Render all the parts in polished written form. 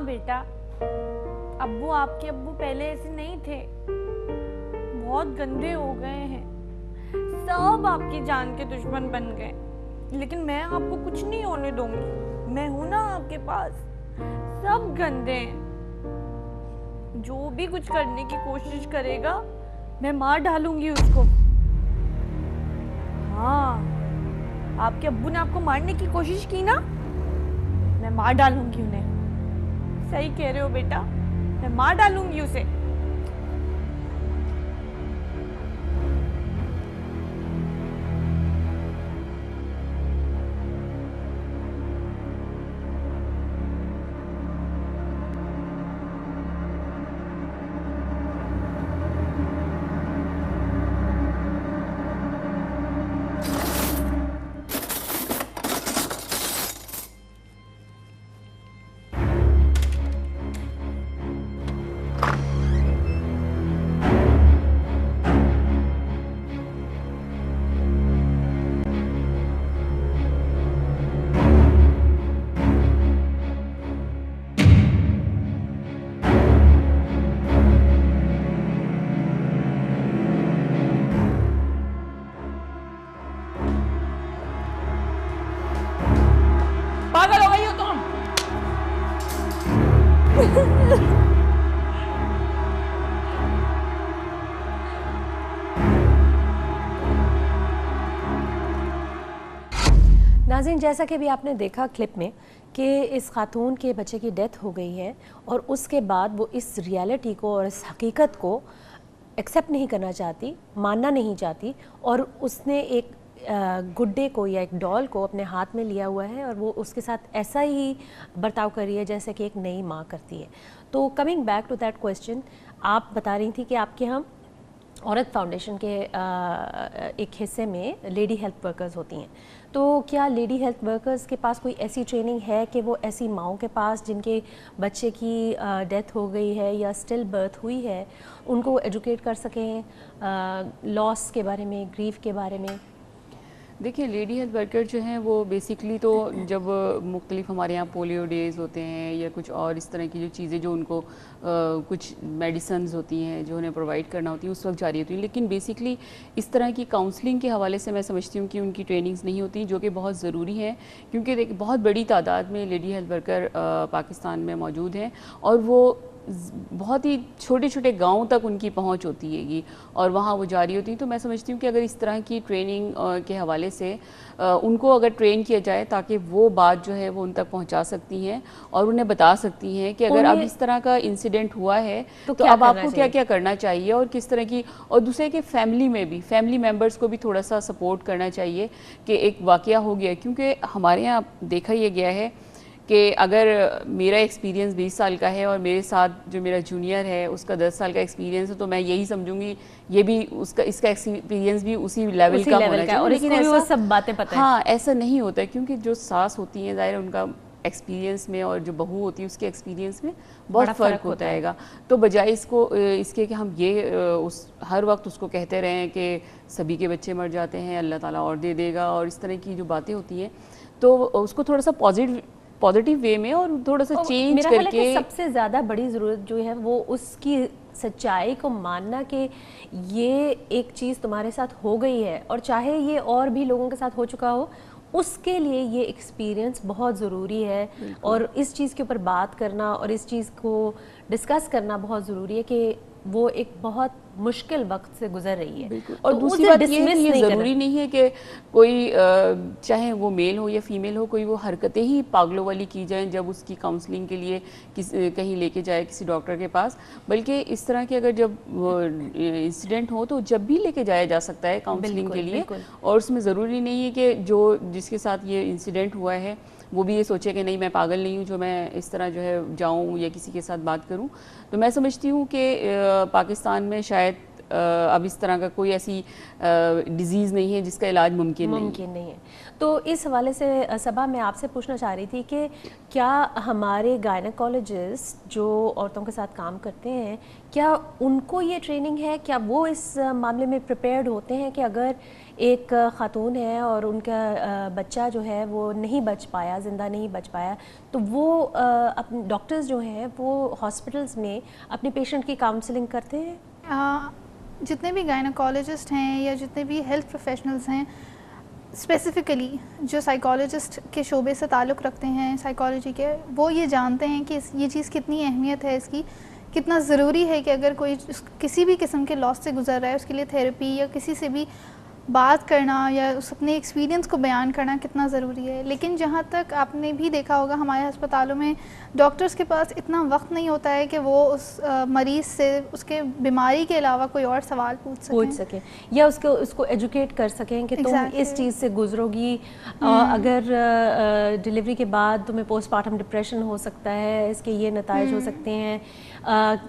بیٹا, ابو آپ کے ابو پہلے ایسے نہیں تھے, بہت گندے ہو گئے ہیں, سب آپ کی جان کے دشمن بن گئے, لیکن میں آپ کو کچھ نہیں ہونے دوں گی, میں ہوں نا آپ کے پاس. سب گندے ہیں, جو بھی کچھ کرنے کی کوشش کرے گا میں مار ڈالوں گی اس کو. ہاں, آپ کے ابو نے آپ کو مارنے کی کوشش کی نا, میں مار ڈالوں گی انہیں. صحیح کہہ رہے ہو بیٹا, میں مار ڈالوں گی اسے. پاگل ہو گئی ہو تم؟ ناظرین, جیسا کہ بھی آپ نے دیکھا کلپ میں کہ اس خاتون کے بچے کی ڈیتھ ہو گئی ہے اور اس کے بعد وہ اس ریالٹی کو اور اس حقیقت کو ایکسیپٹ نہیں کرنا چاہتی, ماننا نہیں چاہتی, اور اس نے ایک گڈے کو یا ایک ڈال کو اپنے ہاتھ میں لیا ہوا ہے اور وہ اس کے ساتھ ایسا ہی برتاؤ کر رہی ہے جیسے کہ ایک نئی ماں کرتی ہے. تو coming back to that question, آپ بتا رہی تھی کہ آپ کے ہم عورت فاؤنڈیشن کے ایک حصے میں لیڈی ہیلتھ ورکرز ہوتی ہیں, تو کیا لیڈی ہیلتھ ورکرز کے پاس کوئی ایسی ٹریننگ ہے کہ وہ ایسی ماؤں کے پاس جن کے بچے کی ڈیتھ ہو گئی ہے یا اسٹل برتھ ہوئی ہے, ان کو ایجوکیٹ کر سکیں لاس کے بارے میں, گریف کے بارے میں؟ دیکھیے, لیڈی ہیلتھ ورکر جو ہیں وہ بیسکلی تو جب مختلف ہمارے یہاں پولیو ڈیز ہوتے ہیں یا کچھ اور اس طرح کی جو چیزیں جو ان کو کچھ میڈیسنز ہوتی ہیں جو انہیں پرووائڈ کرنا ہوتی ہیں اس وقت جاری ہوتی ہیں, لیکن بیسکلی اس طرح کی کاؤنسلنگ کے حوالے سے میں سمجھتی ہوں کہ ان کی ٹریننگز نہیں ہوتی, جو کہ بہت ضروری ہے, کیونکہ دیکھیں بہت بڑی تعداد میں لیڈی ہیلتھ ورکر پاکستان میں موجود ہیں اور وہ بہت ہی چھوٹے چھوٹے گاؤں تک ان کی پہنچ ہوتی ہے گی اور وہاں وہ جاری ہوتی ہیں. تو میں سمجھتی ہوں کہ اگر اس طرح کی ٹریننگ کے حوالے سے ان کو اگر ٹرین کیا جائے تاکہ وہ بات جو ہے وہ ان تک پہنچا سکتی ہیں اور انہیں بتا سکتی ہیں کہ اگر اب اس طرح کا انسیڈنٹ ہوا ہے تو اب آپ کو کیا کیا کرنا چاہیے اور کس طرح کی, اور دوسرے کہ فیملی میں بھی فیملی ممبرس کو بھی تھوڑا سا سپورٹ کرنا چاہیے کہ ایک واقعہ ہو گیا, کیونکہ ہمارے یہاں دیکھا یہ گیا ہے کہ اگر میرا ایکسپیرینس 20 سال کا ہے اور میرے ساتھ جو میرا جونیئر ہے اس کا 10 سال کا ایکسپیرینس ہے تو میں یہی سمجھوں گی یہ بھی اس کا ایکسپیرینس بھی اسی لیول کا ہونا چاہیے, اور لیکن وہ سب باتیں پتہ ہیں. ہاں ایسا نہیں ہوتا ہے, کیونکہ جو ساس ہوتی ہیں ظاہر ان کا ایکسپیرینس میں اور جو بہو ہوتی ہے اس کے ایکسپیرینس میں بہت فرق ہوتا ہے گا. تو بجائے اس کے کہ ہم یہ ہر وقت اس کو کہتے رہیں کہ سبھی کے بچے مر جاتے ہیں, اللہ تعالیٰ اور دے دے گا, اور اس طرح کی جو باتیں ہوتی ہیں تو اس کو تھوڑا سا پازیٹیو وے میں اور تھوڑا سا چینج کر کے. سب سے زیادہ بڑی ضرورت جو ہے وہ اس کی سچائی کو ماننا کہ یہ ایک چیز تمہارے ساتھ ہو گئی ہے, اور چاہے یہ اور بھی لوگوں کے ساتھ ہو چکا ہو, اس کے لیے یہ ایکسپیرینس بہت ضروری ہے. اور اس چیز کے اوپر بات کرنا اور اس چیز کو ڈسکس کرنا بہت ضروری ہے کہ وہ ایک بہت مشکل وقت سے گزر رہی ہے. اور دوسری بات یہ ہے کہ یہ ضروری نہیں ہے کہ کوئی چاہے وہ میل ہو یا فیمیل ہو, کوئی وہ حرکتیں ہی پاگلوں والی کی جائیں جب اس کی کاؤنسلنگ کے لیے کہیں لے کے جائے کسی ڈاکٹر کے پاس, بلکہ اس طرح کے اگر جب انسیڈنٹ ہو تو جب بھی لے کے جایا جا سکتا ہے کاؤنسلنگ کے لیے. اور اس میں ضروری نہیں ہے کہ جس کے ساتھ یہ انسیڈنٹ ہوا ہے وہ بھی یہ سوچے کہ نہیں میں پاگل نہیں ہوں جو میں اس طرح جو ہے جاؤں یا کسی کے ساتھ بات کروں. تو میں سمجھتی ہوں کہ پاکستان میں شاید اب اس طرح کا کوئی ایسی ڈیزیز نہیں ہے جس کا علاج ممکن نہیں ہے. تو اس حوالے سے صبا میں آپ سے پوچھنا چاہ رہی تھی کہ کیا ہمارے گائنیکالوجسٹ جو عورتوں کے ساتھ کام کرتے ہیں کیا ان کو یہ ٹریننگ ہے, کیا وہ اس معاملے میں پریپیئرڈ ہوتے ہیں کہ اگر ایک خاتون ہے اور ان کا بچہ جو ہے وہ نہیں بچ پایا, زندہ نہیں بچ پایا, تو وہ اپنے ڈاکٹرز جو ہیں وہ ہاسپٹلس میں اپنے پیشنٹ کی کاؤنسلنگ کرتے ہیں؟ جتنے بھی گائنیکالوجسٹ ہیں یا جتنے بھی ہیلتھ پروفیشنلز ہیں اسپیسیفکلی جو سائیکالوجسٹ کے شعبے سے تعلق رکھتے ہیں سائیکالوجی کے, وہ یہ جانتے ہیں کہ یہ چیز کتنی اہمیت ہے, اس کی کتنا ضروری ہے کہ اگر کوئی کسی بھی قسم کے لاس سے گزر رہا ہے اس کے لیے تھیراپی یا کسی سے بھی بات کرنا یا اس اپنے ایکسپیرینس کو بیان کرنا کتنا ضروری ہے. لیکن جہاں تک آپ نے بھی دیکھا ہوگا ہمارے ہسپتالوں میں ڈاکٹرز کے پاس اتنا وقت نہیں ہوتا ہے کہ وہ اس مریض سے اس کے بیماری کے علاوہ کوئی اور سوال پوچھ سکیں یا اس کو ایجوکیٹ کر سکیں کہ تم اس چیز سے گزرو گی, اگر ڈیلیوری کے بعد تمہیں پوسٹ پارٹم ڈپریشن ہو سکتا ہے, اس کے یہ نتائج ہو سکتے ہیں,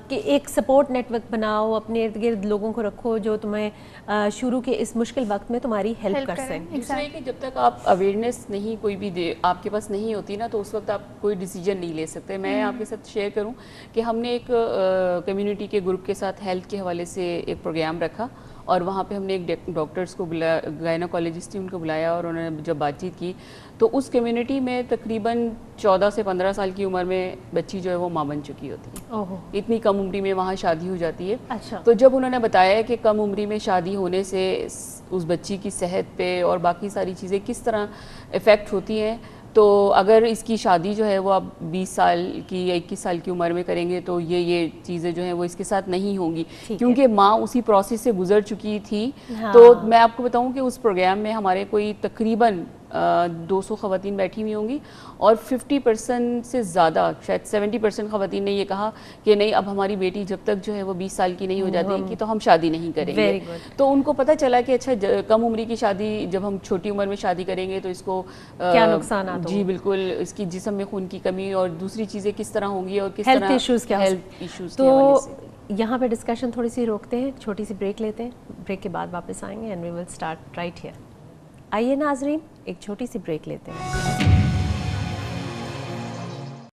کہ ایک سپورٹ نیٹ ورک بناؤ, اپنے ارد گرد لوگوں کو رکھو جو تمہیں شروع کے اس مشکل وقت میں تمہاری ہیلپ کر سکیں. دوسرا ہے کہ جب تک آپ اویئرنیس نہیں کوئی بھی آپ کے پاس نہیں ہوتی نا, تو اس وقت آپ کوئی ڈیسیجن نہیں لے سکتے. میں آپ کے ساتھ شیئر کروں کہ ہم نے ایک کمیونٹی کے گروپ کے ساتھ ہیلتھ کے حوالے سے ایک پروگرام رکھا, اور وہاں پہ ہم نے ایک ڈاکٹرز کو بلایا, گائنیکالوجسٹ تھی, ان کو بلایا, اور انہوں نے جب بات چیت کی تو اس کمیونٹی میں تقریباً 14 سے 15 سال کی عمر میں بچی جو ہے وہ ماں بن چکی ہوتی ہے. اتنی کم عمری میں وہاں شادی ہو جاتی ہے. اچھا. تو جب انہوں نے بتایا کہ کم عمری میں شادی ہونے سے اس بچی کی صحت پہ اور باقی ساری چیزیں کس طرح افیکٹ ہوتی ہیں, تو اگر اس کی شادی جو ہے وہ آپ 20 سال کی یا 21 سال کی عمر میں کریں گے تو یہ چیزیں جو ہیں وہ اس کے ساتھ نہیں ہوں گی, کیونکہ ماں اسی پروسیس سے گزر چکی تھی. تو میں آپ کو بتاؤں کہ اس پروگرام میں ہمارے کوئی تقریباً 200 خواتین بیٹھی ہوئی ہوں گی, اور 50% سے زیادہ شاید 70% خواتین نے یہ کہا کہ نہیں, اب ہماری بیٹی جب تک جو ہے وہ 20 سال کی نہیں ہو جاتی کہ تو ہم شادی نہیں کریں گے. تو ان کو پتہ چلا کہ اچھا کم عمری کی شادی, جب ہم چھوٹی عمر میں شادی کریں گے تو اس کو کیا نقصانات جی بالکل, اس کی جسم میں خون کی کمی اور دوسری چیزیں کس طرح ہوں گی, اور کس طرح ہیلتھ ایشوز. تو یہاں پہ ڈسکشن تھوڑی سی روکتے ہیں, چھوٹی سی بریک لیتے ہیں, بریک کے بعد واپس آئیں گے and we will start right here. آئیے ناظرین ایک چھوٹی سی بریک لیتے ہیں.